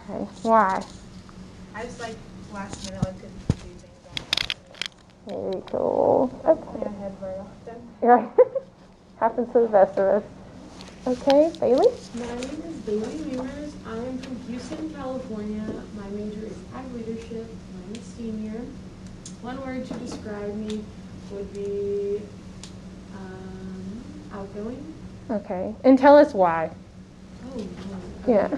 Okay. Why? I just like last minute like to do things on Very cool. don't Okay. plan ahead very often. Right. Happens to the best of us. Okay, Bailey? My name is Bailey Weimers. I am from Houston, California. My major is ag leadership. I'm a senior. One word to describe me would be outgoing. Okay. And tell us why. Oh, no. Yeah.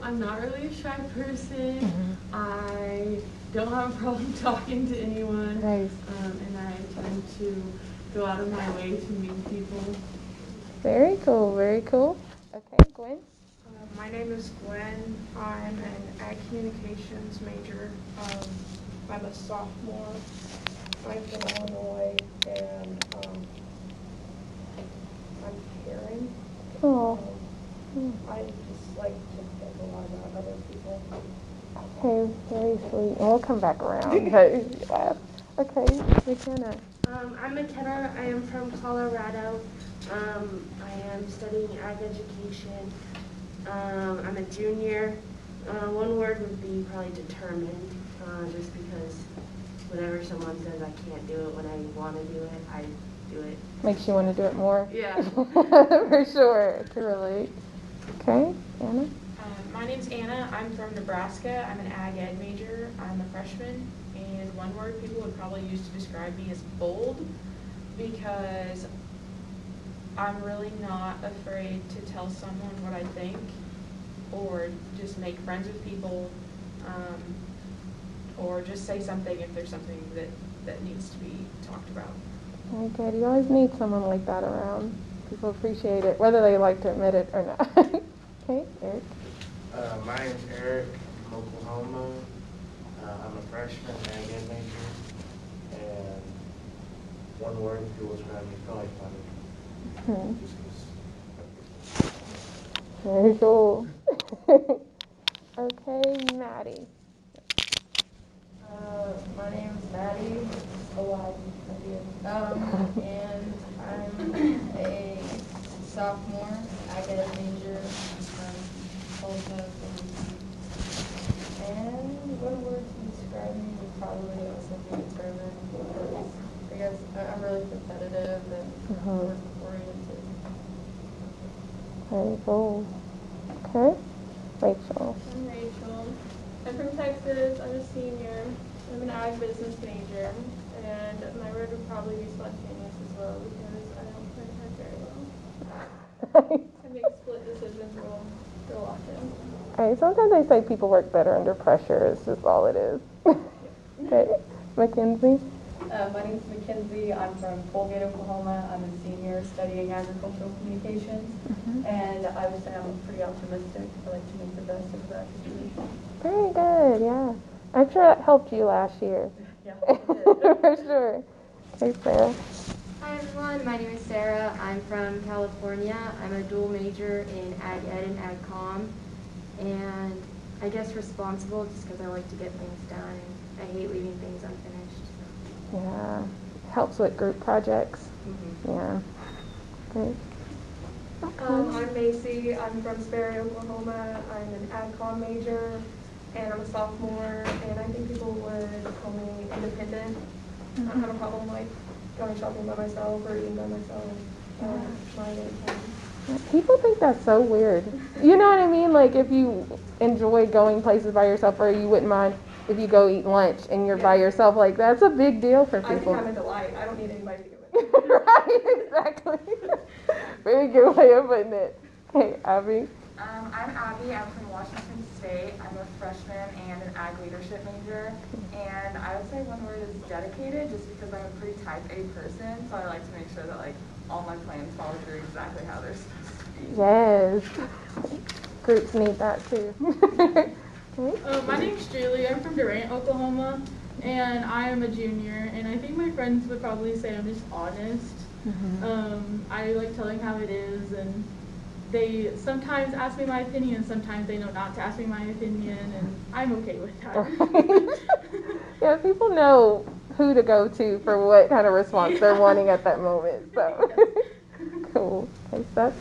I'm not really a shy person. Mhm. I don't have a problem talking to anyone. Nice. And I tend to go out of my way to meet people. Very cool. Very cool. Okay, Gwen? My name is Gwen. I'm an ag communications major. I'm a sophomore. I'm from Illinois, and I'm caring. Oh. I just like to think a lot about other people. Okay, very sweet. And we'll come back around. Yeah. Okay, McKenna. I'm McKenna. I am from Colorado. I am studying ag education. I'm a junior. One word would be probably determined, just because whenever someone says I can't do it when I want to do it, I do it. Makes you want to do it more? Yeah. For sure. To relate. Okay, Anna? My name's Anna. I'm from Nebraska. I'm an ag ed major. I'm a freshman. And one word people would probably use to describe me is bold, because I'm really not afraid to tell someone what I think or just make friends with people, or just say something if there's something that needs to be talked about. Very good. You always need someone like that around. People appreciate it, whether they like to admit it or not. Okay, Eric? My name's Eric from Oklahoma. I'm a freshman ag ed major, and one word to describe me, probably funny. Just 'cause Very cool. Okay, Maddie. My name is Maddie. And I'm a sophomore ag ed major from Tulsa. And one word to describe me would probably also be determined, because I guess I'm really competitive and work oriented. Very cool. Okay, Rachel. I'm Rachel. I'm from Texas. I'm a senior. I'm an ag business major, and my word would probably be spontaneous as well, because I don't plan ahead very well. I make split decisions real often. Hey, sometimes they say people work better under pressure. It's just all it is. Okay, Mackenzie. My name is Mackenzie. I'm from Colgate, Oklahoma. I'm a senior studying agricultural communications, and I would say I'm pretty optimistic. I like to make the best of that situation. Very good, yeah. I'm sure that helped you last year. Yeah, For sure. Okay, Sarah. Hi everyone, my name is Sarah. I'm from California. I'm a dual major in Ag Ed and Ag Com. And I guess responsible, just because I like to get things done. I hate leaving things unfinished. Yeah, helps with group projects. Yeah. Great. I'm Macy. I'm from Sperry, Oklahoma. I'm an AgCom major, and I'm a sophomore. And I think people would call me independent. I don't have a problem like going shopping by myself or eating by myself. People think that's so weird. You know what I mean? Like if you enjoy going places by yourself, or you wouldn't mind if you go eat lunch and you're by yourself, like that's a big deal for people. I think I'm a delight. I don't need anybody to go with me. Right, exactly. Very good way of putting it. Hey, Abby. I'm Abby. I'm from Washington State. I'm a freshman and an ag leadership major. And I would say one word is dedicated, just because I'm a pretty type A person, so I like to make sure that like all my plans follow through exactly how they're supposed to be. Yes. Groups need that too. My name's Julie. I'm from Durant, Oklahoma, and I am a junior. And I think my friends would probably say I'm just honest. I like telling how it is, and they sometimes ask me my opinion, sometimes they know not to ask me my opinion, and I'm okay with that. Right. Yeah, people know who to go to for what kind of response they're wanting at that moment. So cool. Okay, Seth.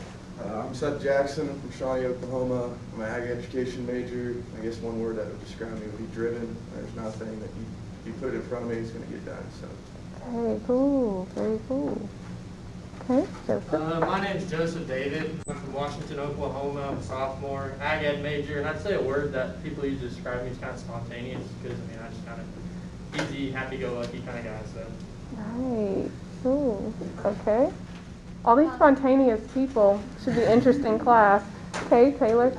I'm Seth Jackson. I'm from Shawnee, Oklahoma. I'm an ag education major. I guess one word that would describe me would be driven. There's nothing that you put it in front of me, it's going to get done. So. Very cool. Very cool. Okay, Joseph. My name's Joseph David. I'm from Washington, Oklahoma. I'm a sophomore, ag ed major, and I'd say a word that people use to describe me is kind of spontaneous because, I just kind of easy, happy-go-lucky kind of guy, so. Right. Cool. Okay. All these spontaneous people should be interesting class. Okay, Taylor.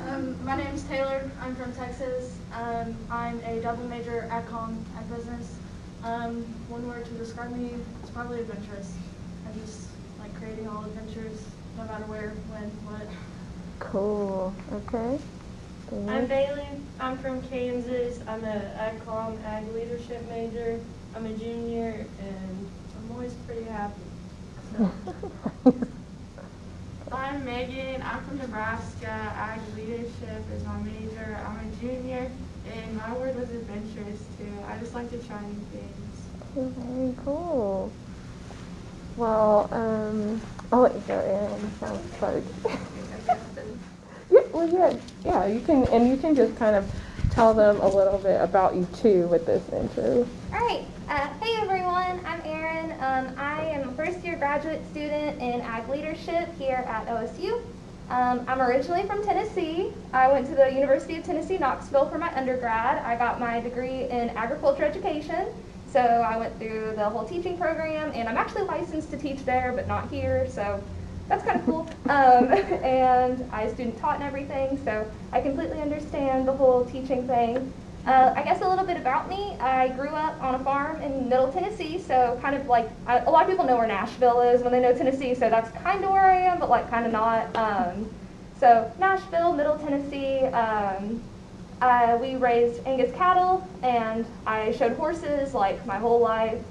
My name is Taylor. I'm from Texas. I'm a double major at business. One word to describe me is probably adventurous. I just like creating all adventures, no matter where, when, what. Cool. Okay. I'm Bailey. I'm from Kansas. I'm an ag leadership major. I'm a junior, and I'm always pretty happy. So. I'm Megan. I'm from Nebraska. Ag leadership is my major. I'm a junior, and my word was adventurous too. I just like to try new things. Very cool. Well, I'll let you go, Erin. Sounds fun. Yeah. You can just kind of tell them a little bit about you too with this intro. All right. Hey everyone, I'm Erin. I am a first-year graduate student in ag leadership here at OSU. I'm originally from Tennessee. I went to the University of Tennessee, Knoxville for my undergrad. I got my degree in agriculture education. So I went through the whole teaching program, and I'm actually licensed to teach there, but not here, so that's kind of cool. And I student taught and everything, so I completely understand the whole teaching thing. I guess a little bit about me. I grew up on a farm in Middle Tennessee, so kind of like, a lot of people know where Nashville is when they know Tennessee, so that's kind of where I am, but like kind of not. So Nashville, Middle Tennessee, we raised Angus cattle, and I showed horses like my whole life,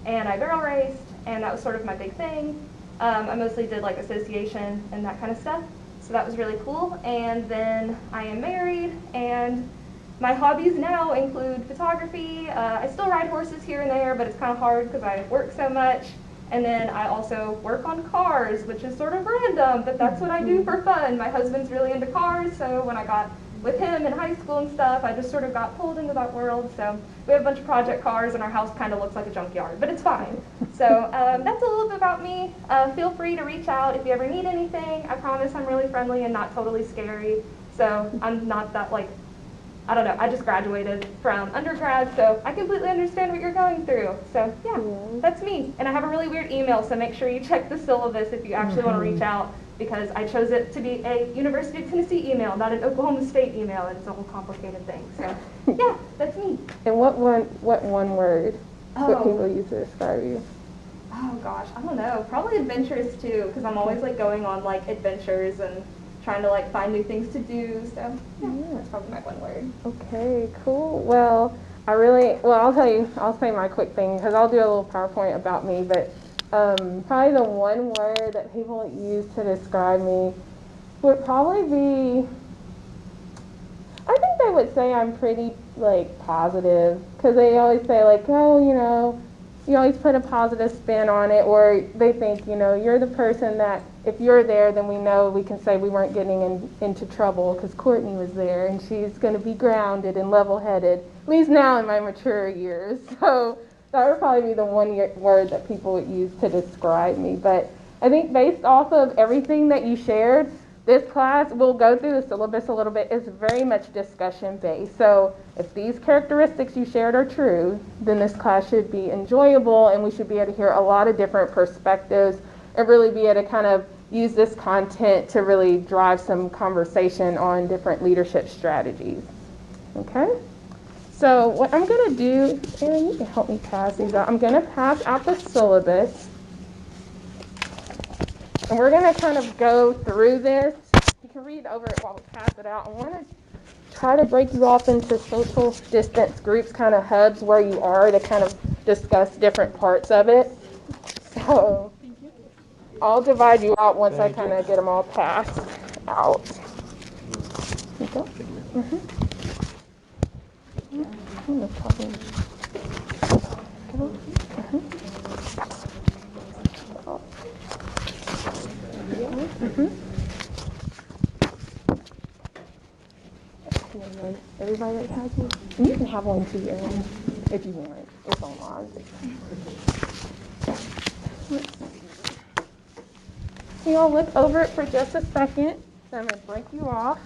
and I barrel raced, and that was sort of my big thing. I mostly did like association and that kind of stuff, so that was really cool. And then I am married, and my hobbies now include photography. I still ride horses here and there, but it's kind of hard because I work so much. And then I also work on cars, which is sort of random, but that's what I do for fun. My husband's really into cars, so when I got with him in high school and stuff, I just sort of got pulled into that world. So we have a bunch of project cars, and our house kind of looks like a junkyard, but it's fine. So that's a little bit about me. Feel free to reach out if you ever need anything. I promise I'm really friendly and not totally scary. So I'm not that like, I don't know, I just graduated from undergrad, so I completely understand what you're going through. So yeah, that's me. And I have a really weird email, so make sure you check the syllabus if you actually want to reach out, because I chose it to be a University of Tennessee email, not an Oklahoma State email, and it's a whole complicated thing. So yeah, that's me. And what one word would people use to describe you? Oh gosh, I don't know. Probably adventurous too, because I'm always like going on like adventures and trying to like find new things to do. So yeah, that's probably my one word. Okay, cool. Well, I'll say my quick thing, because I'll do a little PowerPoint about me, but probably the one word that people use to describe me would probably be, I think they would say I'm pretty like positive, because they always say like, oh, you always put a positive spin on it, or they think, you're the person that if you're there, then we know we can say we weren't getting into trouble because Courtney was there, and she's going to be grounded and level-headed, at least now in my mature years. So that would probably be the one word that people would use to describe me. But I think based off of everything that you shared, this class, we'll go through the syllabus a little bit, is very much discussion-based. So if these characteristics you shared are true, then this class should be enjoyable, and we should be able to hear a lot of different perspectives and really be able to kind of use this content to really drive some conversation on different leadership strategies. Okay? So what I'm going to do, Erin, you can help me pass these out. I'm going to pass out the syllabus. And we're going to kind of go through this. You can read over it while we pass it out. I want to try to break you off into social distance groups, kind of hubs where you are, to kind of discuss different parts of it. So I'll divide you out once I kind of get them all passed out. You go. No problem. Everybody that has one? And you can have one too, Erin, if you want. It's online. Let's see. So y'all look over it for just a second. So I'm going to break you off.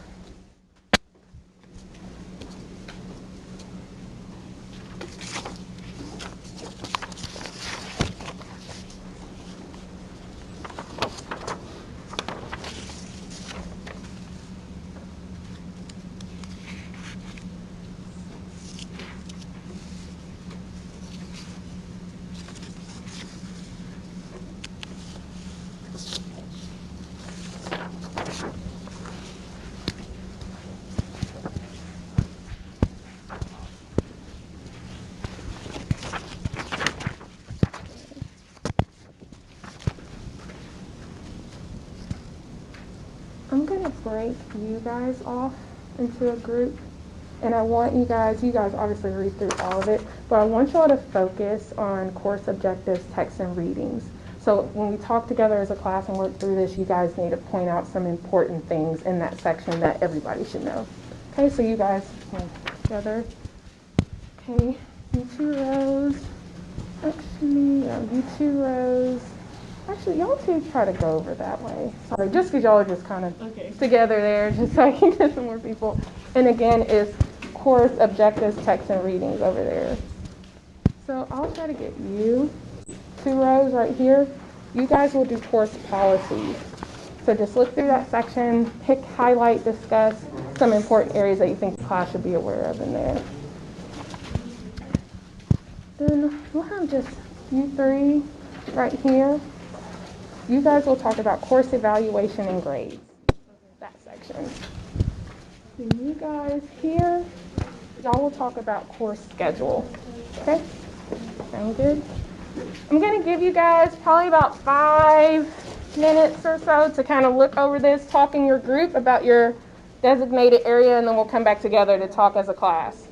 I'm going to break you guys off into a group, and I want you guys obviously read through all of it, but I want y'all to focus on course objectives, texts, and readings. So when we talk together as a class and work through this, you guys need to point out some important things in that section that everybody should know. Okay, so you guys together. Okay, you 2 rows. Actually, you 2 rows. Actually, y'all two try to go over that way. Sorry, just because y'all are just kind of together there, just so I can get some more people. And again, it's course objectives, texts, and readings over there. So I'll try to get you 2 rows right here. You guys will do course policies. So just look through that section, pick, highlight, discuss some important areas that you think the class should be aware of in there. Then we'll have just you 3 right here. You guys will talk about course evaluation and grades, that section. Then you guys here, y'all will talk about course schedule. Okay? Sound good? I'm going to give you guys probably about 5 minutes or so to kind of look over this, talk in your group about your designated area, and then we'll come back together to talk as a class.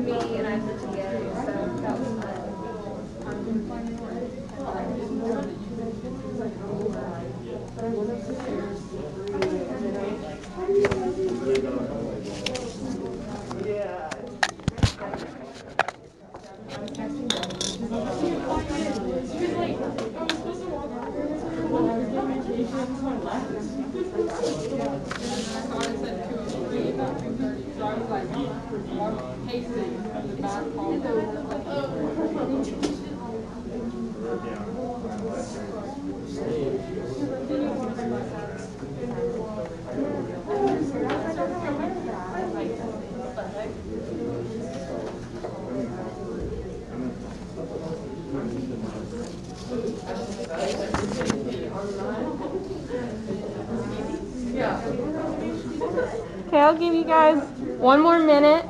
Me and I put together, so that was fun. Okay, I'll give you guys one more minute.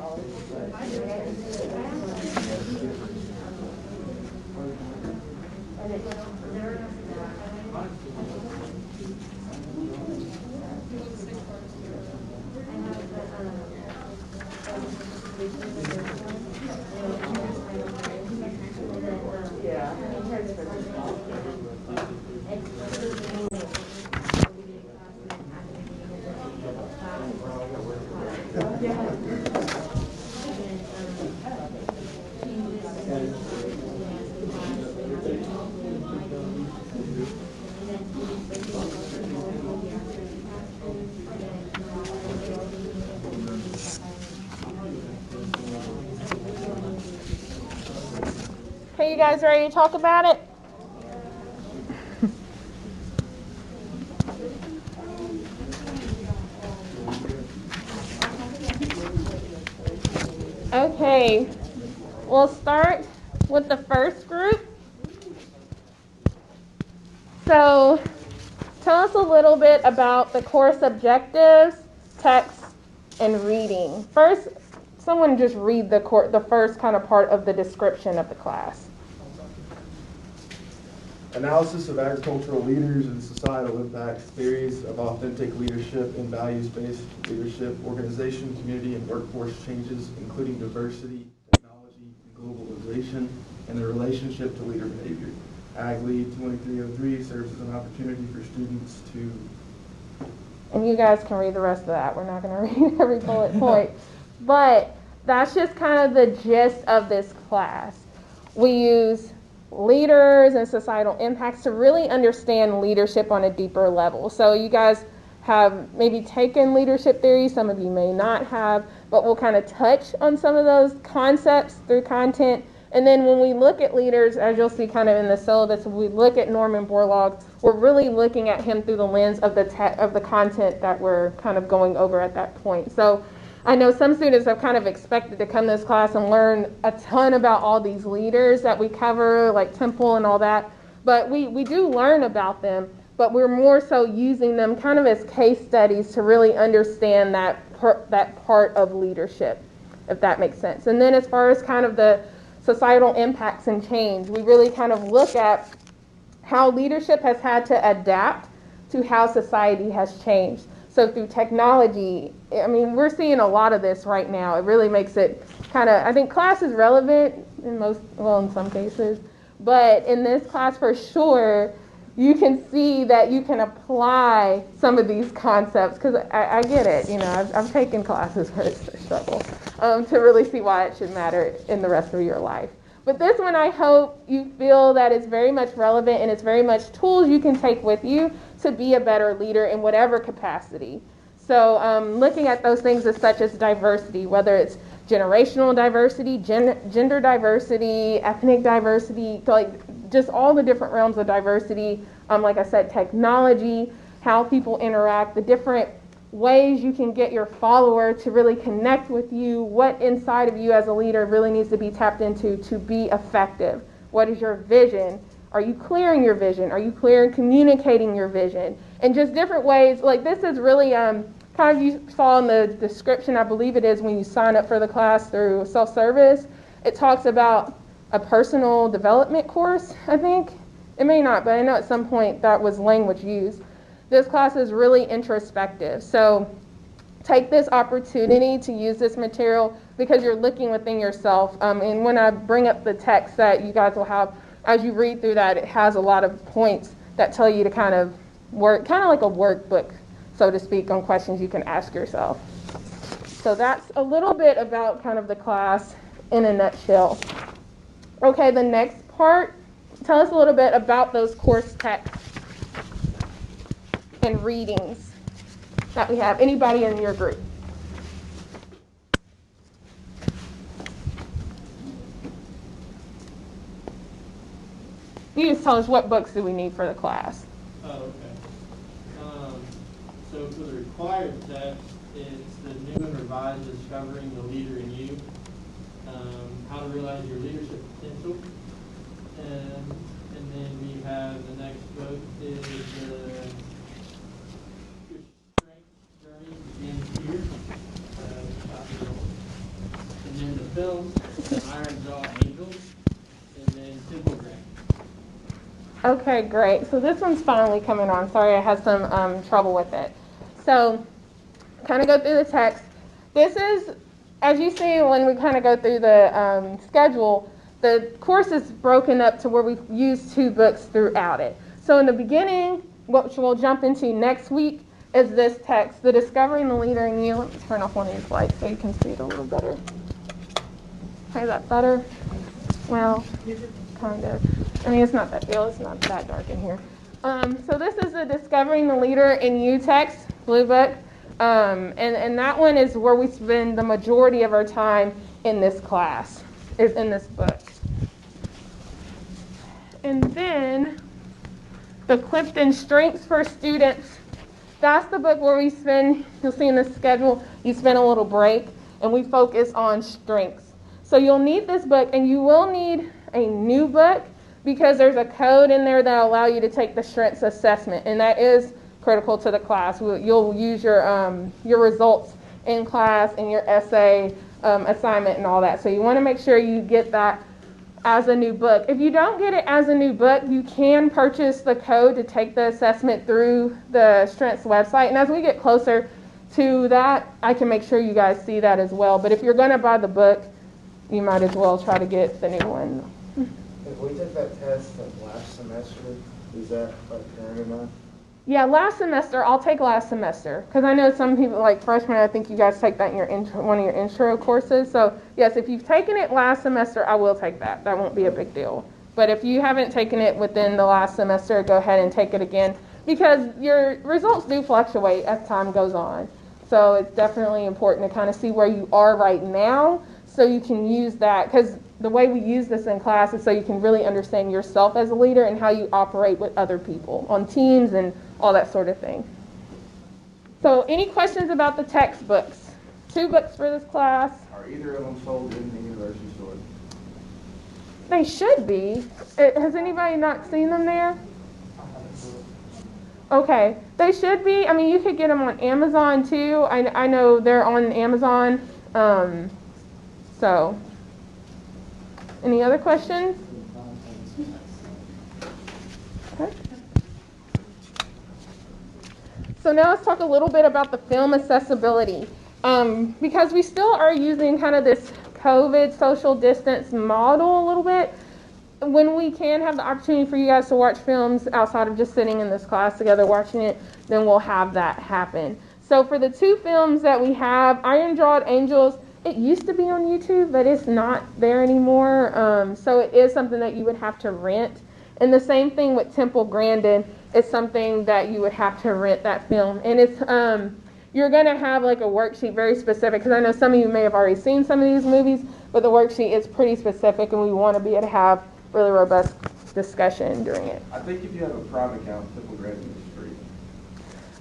Okay, you guys ready to talk about it? Okay, we'll start with the first group. So, tell us a little bit about the course objectives, text, and reading. First, someone just read the first kind of part of the description of the class. Analysis of agricultural leaders and societal impacts, theories of authentic leadership and values-based leadership, organization, community, and workforce changes, including diversity, technology, and globalization, and the relationship to leader behavior. AGLE 2303 serves as an opportunity for students to... And you guys can read the rest of that. We're not going to read every bullet point. But that's just kind of the gist of this class. We use leaders and societal impacts to really understand leadership on a deeper level. So you guys have maybe taken leadership theory, some of you may not have, but we'll kind of touch on some of those concepts through content. And then when we look at leaders, as you'll see kind of in the syllabus, when we look at Norman Borlaug, we're really looking at him through the lens of the content that we're kind of going over at that point. So I know some students have kind of expected to come to this class and learn a ton about all these leaders that we cover, like Temple and all that. But we do learn about them, but we're more so using them kind of as case studies to really understand that part of leadership. if that makes sense. And then as far as kind of the societal impacts and change, we really kind of look at how leadership has had to adapt to how society has changed. So through technology, I mean, we're seeing a lot of this right now. It really makes it kind of, I think class is relevant in in some cases, but in this class for sure, you can see that you can apply some of these concepts, because I get it, I've taken classes where it's a struggle to really see why it should matter in the rest of your life. But this one, I hope you feel that it's very much relevant and it's very much tools you can take with you to be a better leader in whatever capacity. So looking at those things as such as diversity, whether it's generational diversity, gender diversity, ethnic diversity, like just all the different realms of diversity, like I said, technology, how people interact, the different ways you can get your follower to really connect with you, what inside of you as a leader really needs to be tapped into to be effective. What is your vision? Are you clear in your vision? Are you clear in communicating your vision? And just different ways, like this is really kind of, you saw in the description, I believe it is when you sign up for the class through self-service, it talks about a personal development course, I think. It may not, but I know at some point that was language used. This class is really introspective. So take this opportunity to use this material because you're looking within yourself. And when I bring up the text that you guys will have, as you read through that, it has a lot of points that tell you to kind of work, kind of like a workbook, so to speak, on questions you can ask yourself. So that's a little bit about kind of the class in a nutshell. Okay, the next part, tell us a little bit about those course texts and readings that we have. Anybody in your group? You just tell us what books do we need for the class. Oh, okay. So for the required text, it's the new and revised Discovering the Leader in You, How to Realize Your Leadership Potential. And then we have the next book is Your Strength Journey Begins Here. And then the film, Iron Jaw Angels, and then Simple Grain. Okay, great. So this one's finally coming on. Sorry, I had some trouble with it. So kind of go through the text. This is, as you see when we kind of go through the schedule, the course is broken up to where we use 2 books throughout it. So in the beginning, which we'll jump into next week, is this text, The Discovering the Leader in You. Let me turn off one of these lights so you can see it a little better. Okay, is that better? Well, kind of. I mean, it's not that real. It's not that dark in here. So this is the Discovering the Leader in You text, blue book. And that one is where we spend the majority of our time in this class, is in this book. And then the Clifton Strengths for Students, that's the book where we spend, you'll see in the schedule, you spend a little break, and we focus on strengths. So you'll need this book, and you will need a new book because there's a code in there that will allow you to take the strengths assessment, and that is critical to the class. You'll use your results in class and your essay assignment and all that. So you want to make sure you get that as a new book. If you don't get it as a new book, you can purchase the code to take the assessment through the Strengths website. And as we get closer to that, I can make sure you guys see that as well. But if you're going to buy the book, you might as well try to get the new one. If we took that test last semester, is that current enough? Yeah, last semester, I'll take last semester. Because I know some people, like freshmen, I think you guys take that in your one of your intro courses. So, yes, if you've taken it last semester, I will take that. That won't be a big deal. But if you haven't taken it within the last semester, go ahead and take it again. Because your results do fluctuate as time goes on. So it's definitely important to kind of see where you are right now so you can use that. Because the way we use this in class is so you can really understand yourself as a leader and how you operate with other people on teams and all that sort of thing. So any questions about the textbooks? 2 books for this class. Are either of them sold in the university store? They should be. Has anybody not seen them there? Okay, they should be. I mean, you could get them on Amazon too. I know they're on Amazon. So, any other questions? Okay. So now let's talk a little bit about the film accessibility. Because we still are using kind of this COVID social distance model a little bit, when we can have the opportunity for you guys to watch films outside of just sitting in this class together watching it, then we'll have that happen. So for the 2 films that we have, Iron Jawed Angels, it used to be on YouTube, but it's not there anymore. So it is something that you would have to rent. And the same thing with Temple Grandin, it's something that you would have to rent that film. And it's you're going to have like a worksheet very specific, because I know some of you may have already seen some of these movies, but the worksheet is pretty specific, and we want to be able to have really robust discussion during it. I think if you have a Prime account, Temple Grandin is free.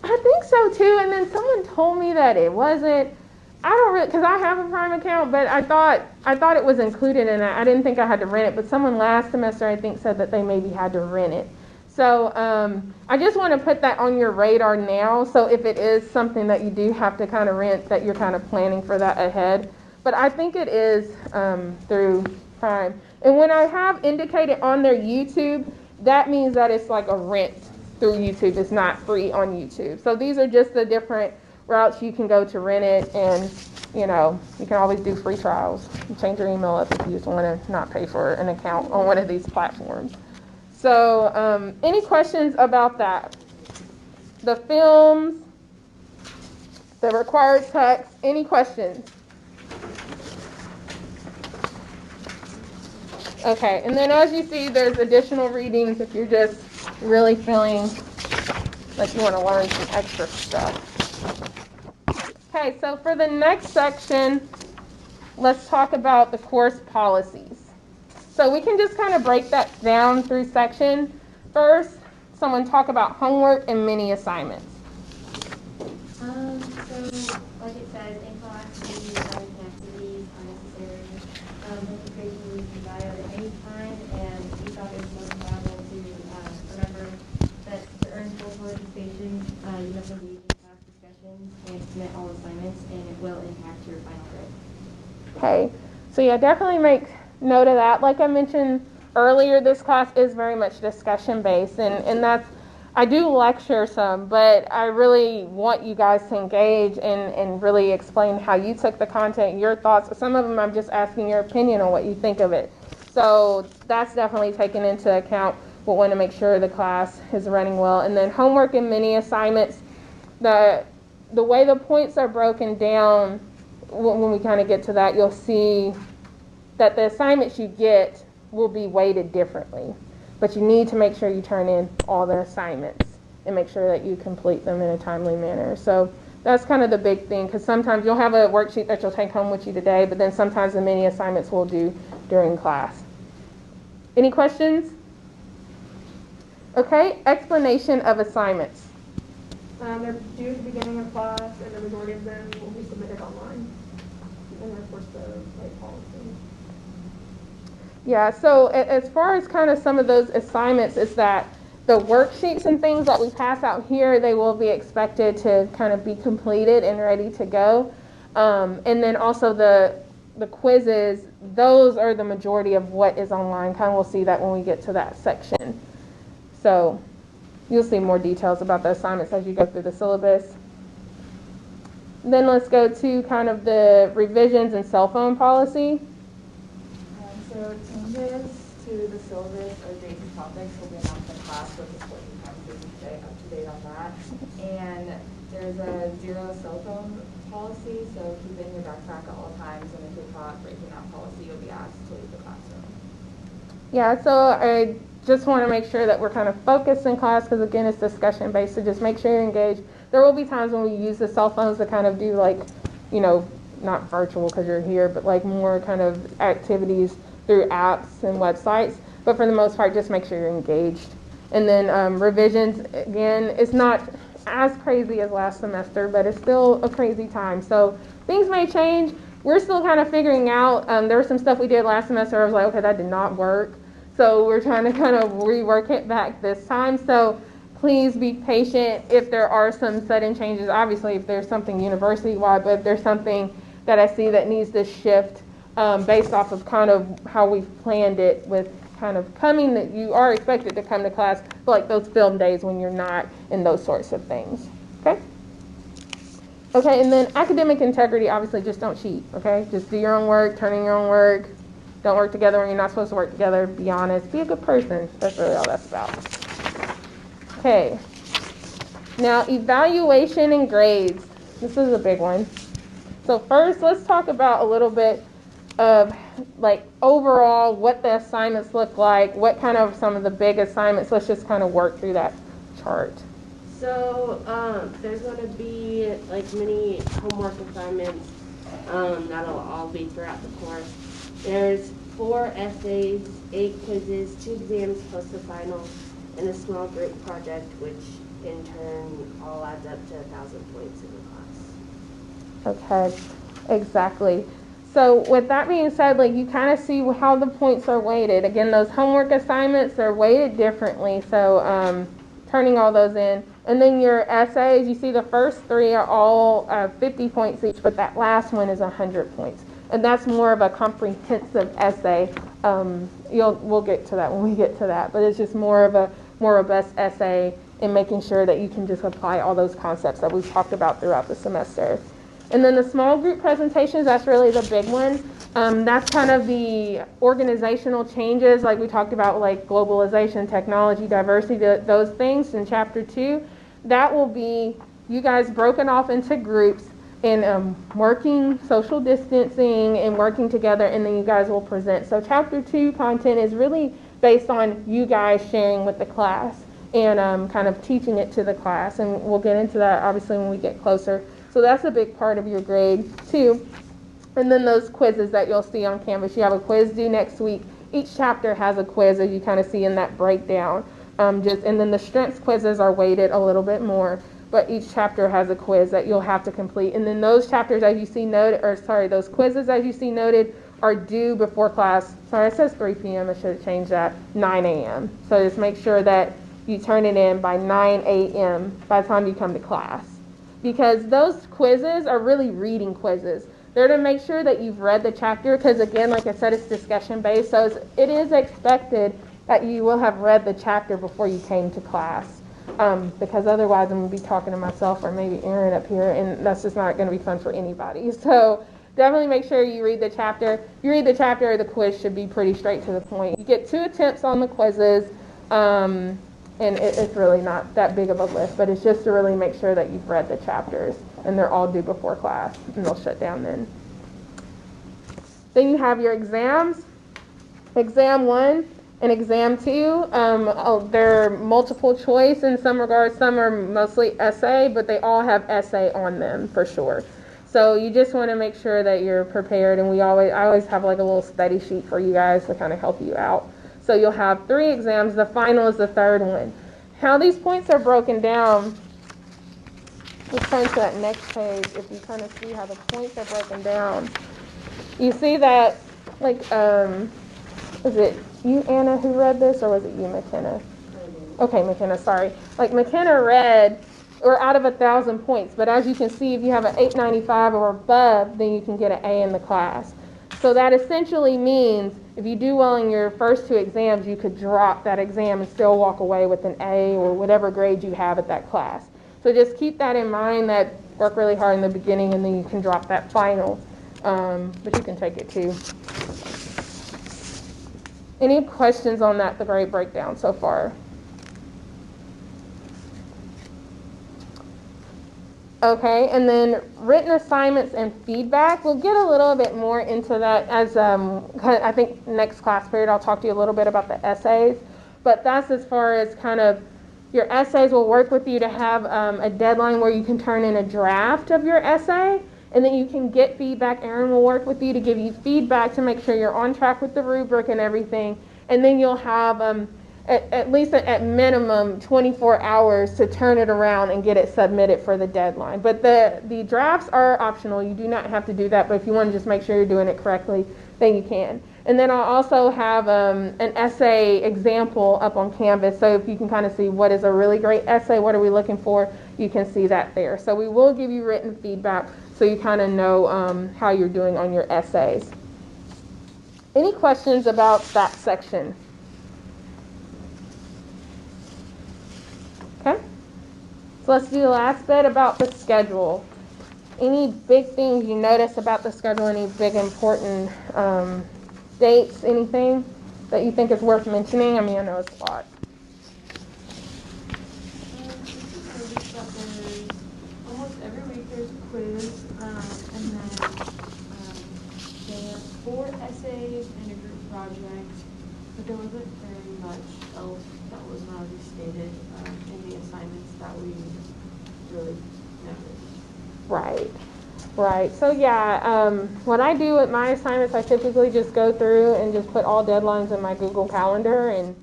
I think so too, and then someone told me that it wasn't. I don't really, because I have a Prime account, but I thought it was included in that. I didn't think I had to rent it, but someone last semester I think said that they maybe had to rent it. So I just want to put that on your radar now, so if it is something that you do have to kind of rent, that you're kind of planning for that ahead. But I think it is through Prime. And when I have indicated on their YouTube, that means that it's like a rent through YouTube. It's not free on YouTube. So these are just the different routes you can go to rent it, and you can always do free trials. You change your email up if you just want to not pay for an account on one of these platforms. So any questions about that? The films, the required text, any questions? Okay, and then as you see, there's additional readings if you're just really feeling like you want to learn some extra stuff. Okay, so for the next section, let's talk about the course policies. So we can just kind of break that down through section. First, someone talk about homework and mini assignments. So, like it says, in class, the activities are necessary. Concentration needs to be dialed at any time, and we thought it was most valuable to remember that to earn full participation, you must engage in class discussions and submit all assignments, and it will impact your final grade. Okay, so yeah, definitely make note of that. Like I mentioned earlier, this class is very much discussion based, and that's, I do lecture some, but I really want you guys to engage and really explain how you took the content, your thoughts. Some of them I'm just asking your opinion on what you think of it. So that's definitely taken into account. We'll want to make sure the class is running well. And then homework and mini assignments, the way the points are broken down, when we kind of get to that, you'll see that the assignments you get will be weighted differently. But you need to make sure you turn in all the assignments and make sure that you complete them in a timely manner. So that's kind of the big thing, because sometimes you'll have a worksheet that you'll take home with you today, but then sometimes the mini assignments we'll do during class. Any questions? Okay, explanation of assignments. They're due at the beginning of class, and the majority of them will be submitted online. And of course, the rate policy. Yeah, so as far as kind of some of those assignments, is that the worksheets and things that we pass out here, they will be expected to kind of be completed and ready to go. And then also the quizzes, those are the majority of what is online. Kind of we'll see that when we get to that section. So you'll see more details about the assignments as you go through the syllabus. Then let's go to kind of the revisions and cell phone policy. So changes to the syllabus or dates and topics will be announced in class, so just let you kind of stay up to date on that. And there's a zero cell phone policy, so keep it in your backpack at all times, and if you're caught breaking that policy, you'll be asked to leave the classroom. Yeah, so I just want to make sure that we're kind of focused in class, because again, it's discussion based, so just make sure you're engaged. There will be times when we use the cell phones to kind of do like, not virtual because you're here, but like more kind of activities through apps and websites. But for the most part, just make sure you're engaged. And then revisions, again, it's not as crazy as last semester, but it's still a crazy time. So things may change. We're still kind of figuring out. There was some stuff we did last semester. I was like, okay, that did not work. So we're trying to kind of rework it back this time. So please be patient if there are some sudden changes. Obviously, if there's something university-wide, but if there's something that I see that needs to shift, based off of kind of how we've planned it with kind of coming, that you are expected to come to class, but like those film days when you're not, and those sorts of things. Okay? Okay, and then academic integrity, obviously just don't cheat, okay? Just do your own work, turn in your own work. Don't work together when you're not supposed to work together. Be honest. Be a good person. That's really all that's about. Okay. Now, evaluation and grades. This is a big one. So first, let's talk about a little bit of like overall what the assignments look like, what kind of some of the big assignments. Let's just kind of work through that chart. So there's going to be like many homework assignments that'll all be throughout the course. There's 4 essays, 8 quizzes, 2 exams plus the final, and a small group project, which in turn all adds up to 1,000 points in the class. Okay, exactly. So with that being said, like you kind of see how the points are weighted. Again, those homework assignments are weighted differently. So turning all those in. And then your essays, you see the first 3 are all 50 points each, but that last one is 100 points. And that's more of a comprehensive essay. We'll get to that when we get to that, but it's just more of a more robust essay in making sure that you can just apply all those concepts that we've talked about throughout the semester. And then the small group presentations, that's really the big one. That's kind of the organizational changes, like we talked about, like globalization, technology, diversity, those things in chapter 2. That will be you guys broken off into groups and working, social distancing, and working together, and then you guys will present. So chapter 2 content is really based on you guys sharing with the class and kind of teaching it to the class. And we'll get into that, obviously, when we get closer. So that's a big part of your grade, too. And then those quizzes that you'll see on Canvas. You have a quiz due next week. Each chapter has a quiz, as you kind of see in that breakdown. And then the strengths quizzes are weighted a little bit more, but each chapter has a quiz that you'll have to complete. And then those chapters, as you see noted, those quizzes, as you see noted, are due before class. Sorry, it says 3 p.m. I should have changed that. 9 a.m. So just make sure that you turn it in by 9 a.m. by the time you come to class. Because those quizzes are really reading quizzes. They're to make sure that you've read the chapter, because again, like I said, it's discussion based, so it is expected that you will have read the chapter before you came to class. Because otherwise I'm going to be talking to myself or maybe Erin up here, and that's just not going to be fun for anybody. So definitely make sure you read the chapter. If you read the chapter, the quiz should be pretty straight to the point. You get 2 attempts on the quizzes. And it's really not that big of a list, but it's just to really make sure that you've read the chapters, and they're all due before class, and they'll shut down then. Then you have your exams, exam 1 and exam 2. They're multiple choice in some regards. Some are mostly essay, but they all have essay on them for sure. So you just want to make sure that you're prepared, and I always have like a little study sheet for you guys to kind of help you out. So you'll have 3 exams. The final is the 3rd one. How these points are broken down, let's turn to that next page. If you kind of see how the points are broken down, you see that, like, was it you, Anna, who read this, or was it you, McKenna? Okay, McKenna, sorry. Like, McKenna read, or out of 1,000 points, but as you can see, if you have an 895 or above, then you can get an A in the class. So that essentially means if you do well in your first 2 exams, you could drop that exam and still walk away with an A or whatever grade you have at that class. So just keep that in mind, that work really hard in the beginning and then you can drop that final. But you can take it too. Any questions on that, the grade breakdown so far? Okay, and then written assignments and feedback. We'll get a little bit more into that as I think next class period I'll talk to you a little bit about the essays. But that's as far as kind of your essays. Will work with you to have a deadline where you can turn in a draft of your essay, and then you can get feedback. Erin will work with you to give you feedback to make sure you're on track with the rubric and everything. And then you'll have at least at minimum 24 hours to turn it around and get it submitted for the deadline. But the drafts are optional. You do not have to do that, but if you want to just make sure you're doing it correctly, then you can. And then I'll also have an essay example up on Canvas, so if you can kind of see what is a really great essay, what are we looking for, you can see that there. So we will give you written feedback so you kind of know how you're doing on your essays. Any questions about that section? Okay. So let's do the last bit about the schedule. Any big things you notice about the schedule? Any big important dates? Anything that you think is worth mentioning? I mean, I know it's a lot. Almost every week there's a quiz, and then they have 4 essays and a group project, but there wasn't very much else that was not already stated in the assignments that we really noticed. Right. So yeah, what I do with my assignments, I typically just go through and just put all deadlines in my Google Calendar, and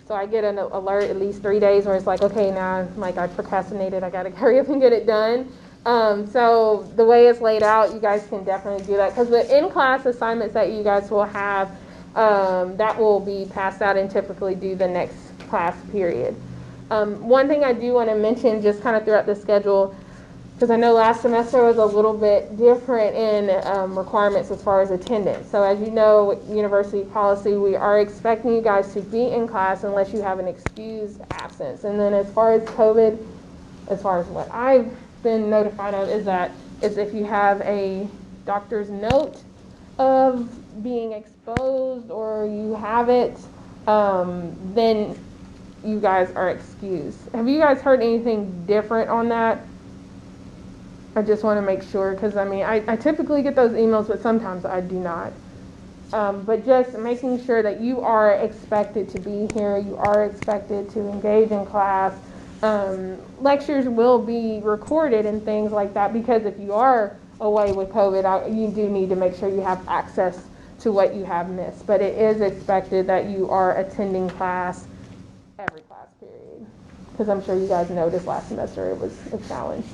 so I get an alert at least 3 days where it's like, okay, now like I procrastinated, I got to hurry up and get it done. So the way it's laid out, you guys can definitely do that, because the in-class assignments that you guys will have, that will be passed out and typically do the next class period. One thing I do want to mention just kind of throughout the schedule, because I know last semester was a little bit different in requirements as far as attendance. So as you know, university policy, we are expecting you guys to be in class unless you have an excused absence. And then as far as COVID, as far as what I've been notified of, is if you have a doctor's note of being exposed or you have it, then you guys are excused. Have you guys heard anything different on that? I just want to make sure, because I mean, I typically get those emails, but sometimes I do not. But just making sure that you are expected to be here, you are expected to engage in class. Lectures will be recorded and things like that, because if you are away with COVID, you do need to make sure you have access to what you have missed. But it is expected that you are attending class every class period, because I'm sure you guys noticed last semester it was a challenge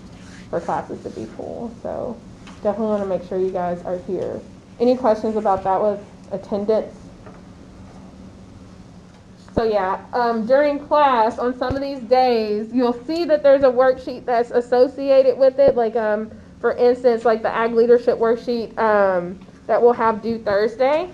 for classes to be full. So definitely want to make sure you guys are here. Any questions about that with attendance? So yeah, during class on some of these days, you'll see that there's a worksheet that's associated with it. Like for instance, like the Ag Leadership worksheet that we'll have due Thursday.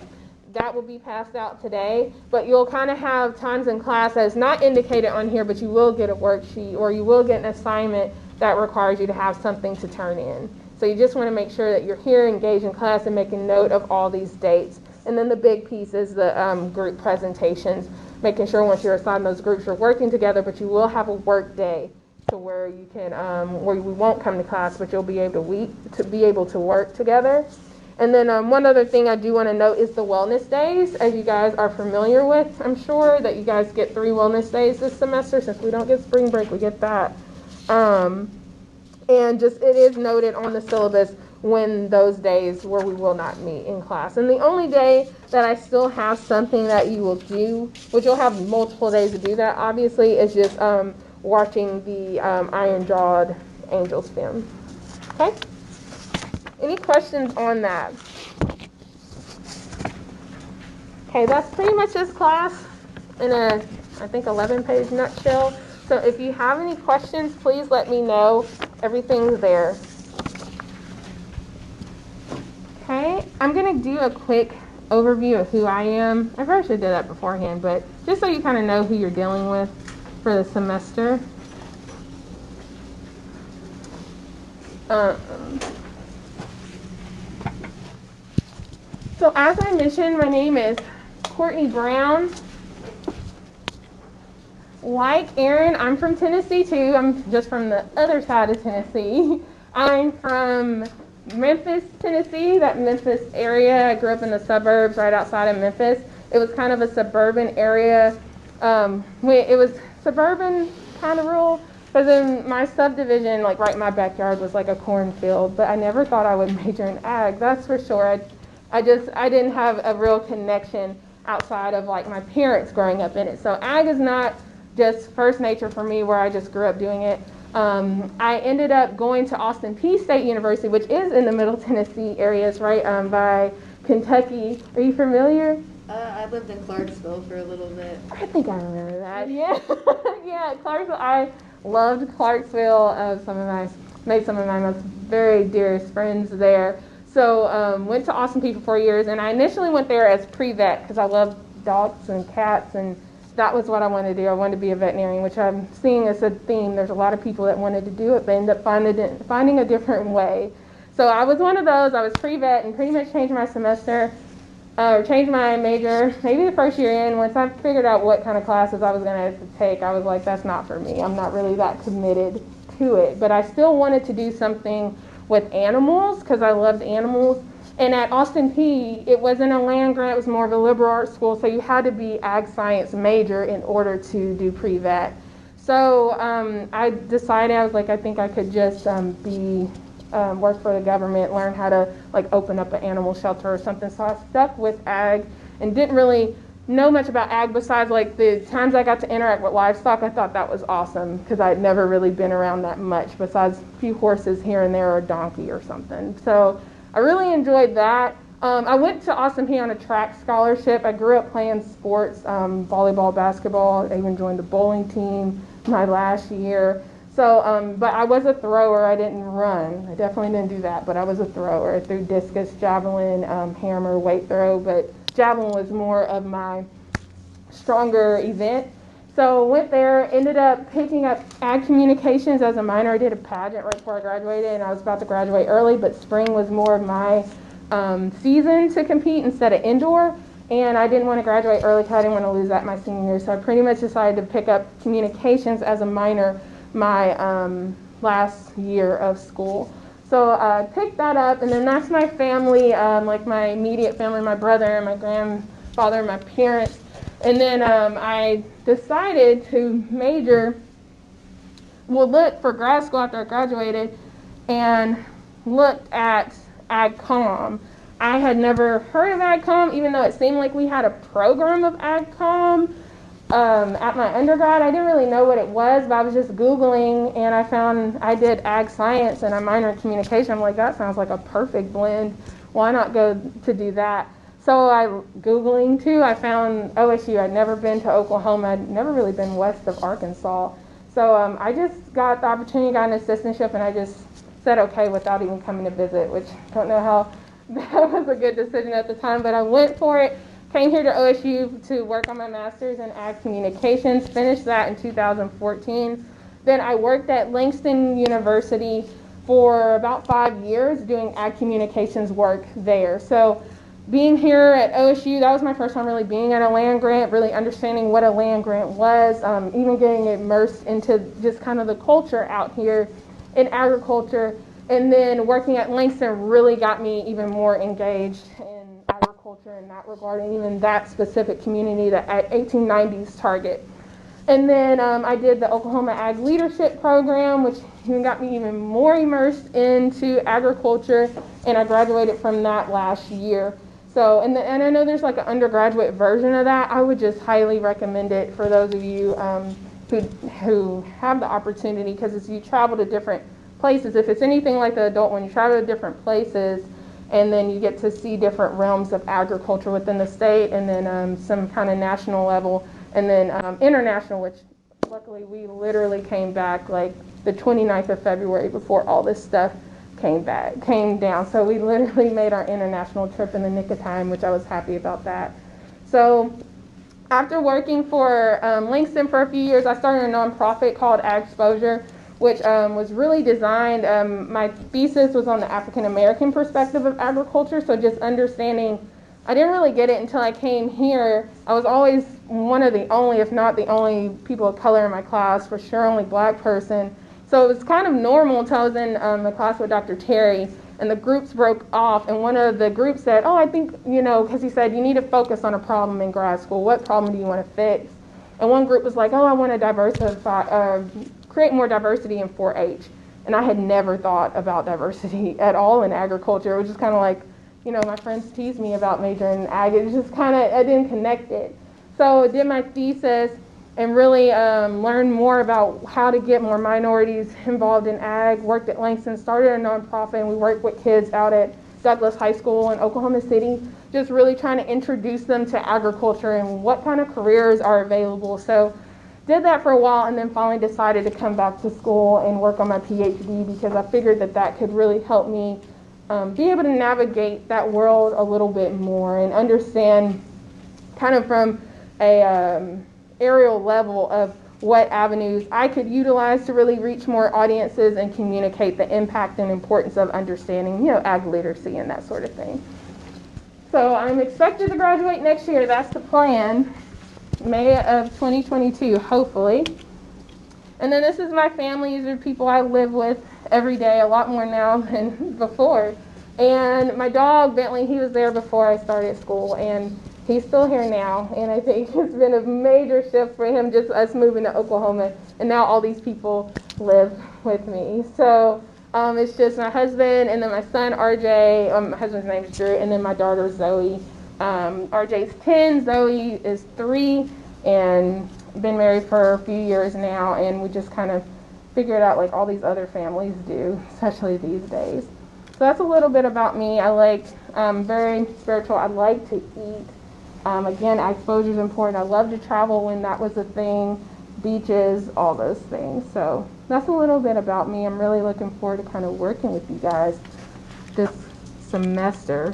That will be passed out today, but you'll kind of have times in class that's not indicated on here, but you will get a worksheet or you will get an assignment that requires you to have something to turn in. So you just want to make sure that you're here, engaged in class, and making note of all these dates. And then the big piece is the group presentations, making sure once you're assigned those groups, you're working together, but you will have a work day to where you can, where we won't come to class, but you'll be able to work together. And then one other thing I do want to note is the wellness days, as you guys are familiar with, I'm sure, that you guys get 3 wellness days this semester. Since we don't get spring break, we get that. And just it is noted on the syllabus when those days where we will not meet in class. And the only day that I still have something that you will do, which you'll have multiple days to do that, obviously, is just watching the Iron Jawed Angels film. Okay? Any questions on that? Okay, that's pretty much this class in a, I think, 11-page nutshell. So if you have any questions, please let me know. Everything's there. Okay, I'm going to do a quick overview of who I am. I probably should have did that beforehand, but just so you kind of know who you're dealing with for the semester. So as I mentioned, my name is Courtney Brown. Like Aaron, I'm from Tennessee too. I'm just from the other side of Tennessee. I'm from Memphis, Tennessee, that Memphis area. I grew up in the suburbs right outside of Memphis. It was kind of a suburban area. It was suburban kind of rural, because in my subdivision, like right in my backyard, was like a cornfield. But I never thought I would major in ag, that's for sure. I didn't have a real connection outside of like my parents growing up in it. So ag is not just first nature for me, where I just grew up doing it. I ended up going to Austin Peay State University, which is in the Middle Tennessee areas, right by Kentucky. Are you familiar? I lived in Clarksville for a little bit. I think I remember that. Yeah, yeah, Clarksville. I loved Clarksville. Made some of my most very dearest friends there. So went to Austin Peay for 4 years, and I initially went there as pre-vet because I love dogs and cats, and that was what I wanted to do. I wanted to be a veterinarian, which I'm seeing as a theme. There's a lot of people that wanted to do it, but ended up finding a different way. So I was one of those. I was pre-vet and pretty much changed my semester, or changed my major maybe the first year in. Once I figured out what kind of classes I was going to take, I was like, that's not for me. I'm not really that committed to it. But I still wanted to do something with animals because I loved animals. And at Austin Peay, it wasn't a land grant, it was more of a liberal arts school, so you had to be ag science major in order to do pre-vet. So I decided, I was like, I think I could just work for the government, learn how to like open up an animal shelter or something. So I stuck with ag and didn't really know much about ag besides like the times I got to interact with livestock. I thought that was awesome because I'd never really been around that much besides a few horses here and there or a donkey or something. So I really enjoyed that. I went to Austin Peay on a track scholarship. I grew up playing sports, volleyball, basketball. I even joined the bowling team my last year. So, but I was a thrower. I didn't run. I definitely didn't do that, but I was a thrower. I threw discus, javelin, hammer, weight throw, but javelin was more of my stronger event. So went there, ended up picking up ag communications as a minor. I did a pageant right before I graduated, and I was about to graduate early, but spring was more of my season to compete instead of indoor. And I didn't want to graduate early because I didn't want to lose that my senior year. So I pretty much decided to pick up communications as a minor my last year of school. So I picked that up, and then that's my family, like my immediate family, my brother, my grandfather, my parents. And then I decided to look for grad school after I graduated and looked at AgCom. I had never heard of AgCom, even though it seemed like we had a program of AgCom at my undergrad. I didn't really know what it was, but I was just Googling, and I found I did ag science and a minor in communication. I'm like, that sounds like a perfect blend. Why not go to do that? So I Googling too, I found OSU. I'd never been to Oklahoma. I'd never really been west of Arkansas. So I just got the opportunity, got an assistantship, and I just said okay without even coming to visit, which I don't know how that was a good decision at the time, but I went for it. Came here to OSU to work on my master's in ag communications, finished that in 2014. Then I worked at Langston University for about 5 years doing ag communications work there. So being here at OSU, that was my first time really being at a land grant, really understanding what a land grant was, even getting immersed into just kind of the culture out here in agriculture. And then working at Langston really got me even more engaged in agriculture in that regard, and even that specific community, the 1890s target. And then I did the Oklahoma Ag Leadership Program, which even got me even more immersed into agriculture, and I graduated from that last year. So, and I know there's like an undergraduate version of that. I would just highly recommend it for those of you who have the opportunity, because as you travel to different places, if it's anything like the adult one, you travel to different places, and then you get to see different realms of agriculture within the state, and then some kind of national level, and then international, which luckily we literally came back like the 29th of February before all this stuff came down. So we literally made our international trip in the nick of time, which I was happy about that. So after working for Langston for a few years, I started a nonprofit called Ag Exposure, which was really designed, my thesis was on the African American perspective of agriculture, so just understanding, I didn't really get it until I came here. I was always one of the only, if not the only people of color in my class, for sure only black person. So it was kind of normal until I was in the class with Dr. Terry, and the groups broke off, and one of the groups said, oh, I think, because he said, you need to focus on a problem in grad school. What problem do you want to fix? And one group was like, oh, I want to create more diversity in 4-H. And I had never thought about diversity at all in agriculture. It was just kind of like, my friends teased me about majoring in ag. It was just kind of, I didn't connect it. So I did my thesis and really learned more about how to get more minorities involved in ag. Worked at Langston, started a nonprofit, and we worked with kids out at Douglas High School in Oklahoma City, just really trying to introduce them to agriculture and what kind of careers are available. So did that for a while, and then finally decided to come back to school and work on my PhD, because I figured that could really help me be able to navigate that world a little bit more and understand kind of from a aerial level of what avenues I could utilize to really reach more audiences and communicate the impact and importance of understanding, ag literacy and that sort of thing. So I'm expected to graduate next year. That's the plan. May of 2022, hopefully. And then this is my family. These are people I live with every day, a lot more now than before. And my dog, Bentley, he was there before I started school, and he's still here now. And I think it's been a major shift for him, just us moving to Oklahoma. And now all these people live with me. So it's just my husband and then my son, RJ. My husband's name is Drew, and then my daughter, Zoe. RJ's 10, Zoe is 3, and been married for a few years now, and we just kind of figured out like all these other families do, especially these days. So that's a little bit about me. I like very spiritual. I like to eat. Again, exposure is important. I love to travel when that was a thing, beaches, all those things. So that's a little bit about me. I'm really looking forward to kind of working with you guys this semester.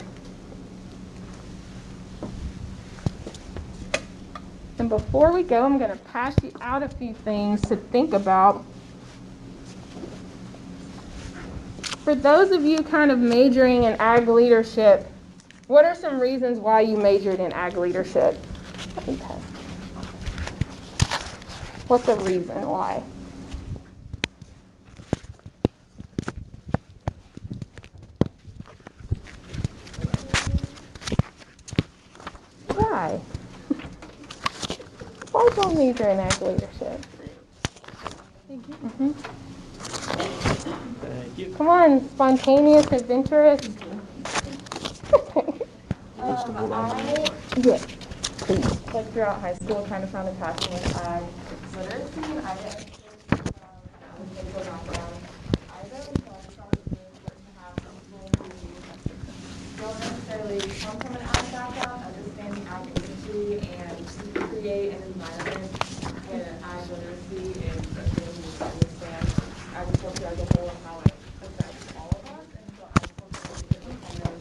And before we go, I'm going to pass you out a few things to think about. For those of you kind of majoring in ag leadership, what are some reasons why you majored in ag leadership? What's the reason why? Why? Why did you major in ag leadership? Thank you. Mm-hmm. Thank you. Come on, spontaneous, adventurous. Yes, please. Like throughout high school, kind of found a passion with ag literacy and ag education from a medical background. I really focused on the important to have people who don't necessarily come from an ag background, understanding ag literacy and to create an environment where ag literacy is a thing to understand agriculture as a whole and how it affects all of us. And so agriculture is kind of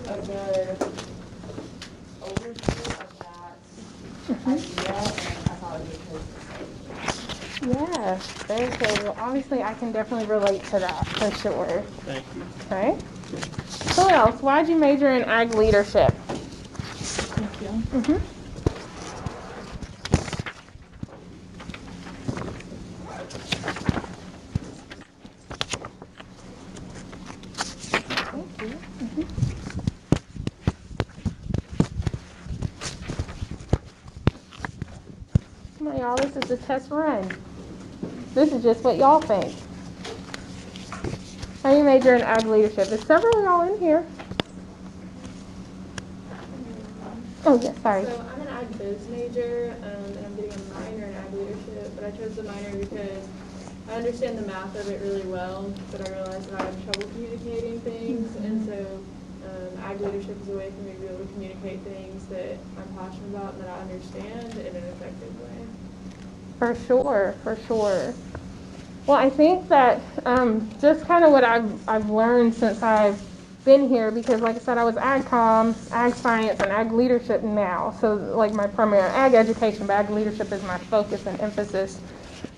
a good overview of that idea, and I thought it was good. Yeah, very good. Well, obviously, I can definitely relate to that for sure. Thank you. Okay. So what else? Why'd you major in ag leadership? Thank you. Mm-hmm. Come on, y'all. This is a test run. This is just what y'all think. How do you major in ag leadership? There's several of y'all in here. Oh, yes, sorry. So I'm an ag biz major, and I'm getting a minor in ag leadership, but I chose the minor because I understand the math of it really well, but I realize that I have trouble communicating things, and so ag leadership is a way for me to be able to communicate things that I'm passionate about and that I understand in an effective way. For sure, for sure. Well, I think that just kind of what I've learned since I've been here, because like I said, I was ag comm, ag science, and ag leadership now. So like my primary ag education, but ag leadership is my focus and emphasis.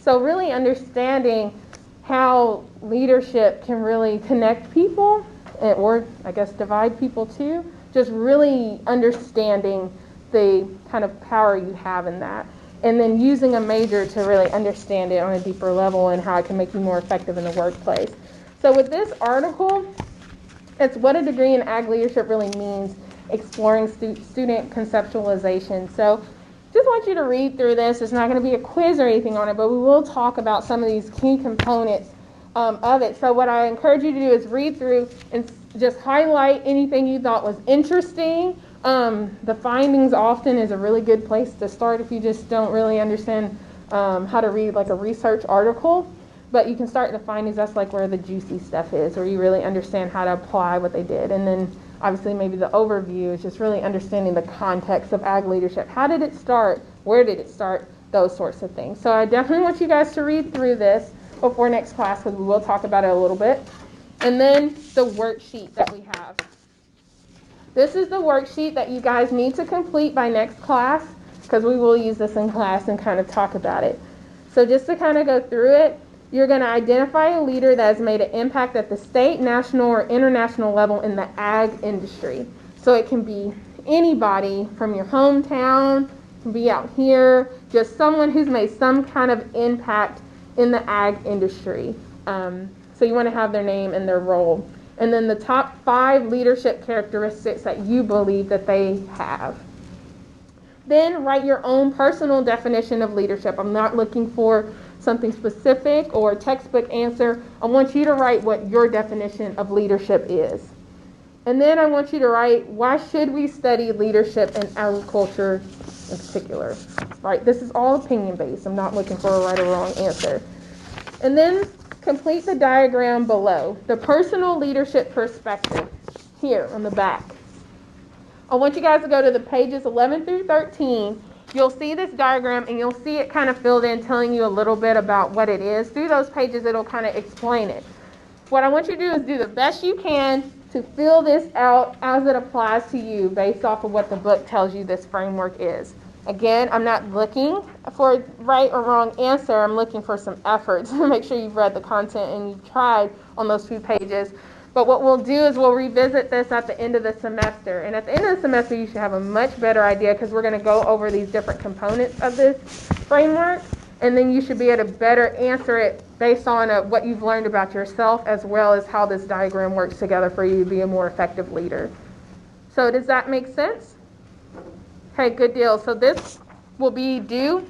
So really understanding how leadership can really connect people, or I guess divide people too, just really understanding the kind of power you have in that. And then using a major to really understand it on a deeper level and how it can make you more effective in the workplace. So with this article, it's what a degree in ag leadership really means, exploring student conceptualization. So just want you to read through this. It's not going to be a quiz or anything on it, but we will talk about some of these key components of it. So what I encourage you to do is read through and just highlight anything you thought was interesting. The findings often is a really good place to start if you just don't really understand how to read like a research article. But you can start in the findings. That's like where the juicy stuff is, where you really understand how to apply what they did. And then obviously maybe the overview is just really understanding the context of ag leadership. How did it start? Where did it start? Those sorts of things. So I definitely want you guys to read through this before next class, because we will talk about it a little bit. And then the worksheet that we have. This is the worksheet that you guys need to complete by next class, because we will use this in class and kind of talk about it. So just to kind of go through it, you're going to identify a leader that has made an impact at the state, national, or international level in the ag industry. So it can be anybody from your hometown, can be out here, just someone who's made some kind of impact in the ag industry. So you want to have their name and their role. And then the top 5 leadership characteristics that you believe that they have. Then write your own personal definition of leadership. I'm not looking for something specific or a textbook answer. I want you to write what your definition of leadership is. And then I want you to write, why should we study leadership in agriculture in particular? Right, this is all opinion based. I'm not looking for a right or wrong answer. And then complete the diagram below, the personal leadership perspective, here on the back. I want you guys to go to the pages 11 through 13. You'll see this diagram and you'll see it kind of filled in, telling you a little bit about what it is. Through those pages, it'll kind of explain it. What I want you to do is do the best you can to fill this out as it applies to you based off of what the book tells you this framework is. Again, I'm not looking for a right or wrong answer. I'm looking for some effort to make sure you've read the content and you've tried on those 2 pages. But what we'll do is we'll revisit this at the end of the semester. And at the end of the semester, you should have a much better idea, because we're going to go over these different components of this framework. And then you should be able to better answer it based on what you've learned about yourself, as well as how this diagram works together for you to be a more effective leader. So does that make sense? Okay, good deal. So this will be due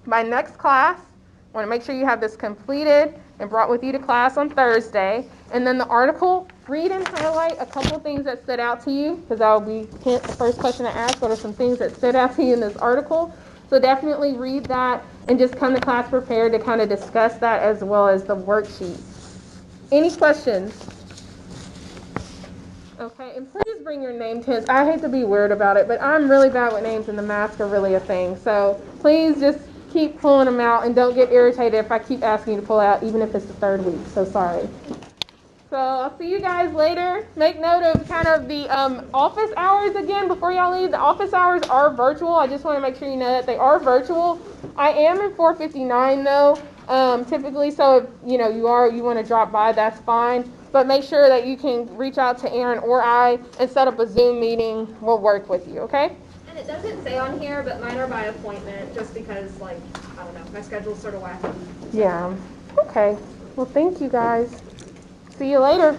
by next class. I want to make sure you have this completed and brought with you to class on Thursday. And then the article, read and highlight a couple things that stood out to you, because that will be the first question I ask. What are some things that stood out to you in this article? So definitely read that and just come to class prepared to kind of discuss that, as well as the worksheet. Any questions? Okay, and please bring your name tags. I hate to be weird about it, but I'm really bad with names, and the masks are really a thing. So please just keep pulling them out, and don't get irritated if I keep asking you to pull out, even if it's the 3rd week. So sorry. So I'll see you guys later. Make note of kind of the office hours again before y'all leave. The office hours are virtual. I just want to make sure you know that they are virtual. I am in 459 though, typically. So if you want to drop by, that's fine. But make sure that you can reach out to Aaron or I and set up a Zoom meeting. We'll work with you, okay? And it doesn't say on here, but mine are by appointment, just because, I don't know, my schedule's sort of wacky. Yeah. Okay. Well, thank you guys. See you later.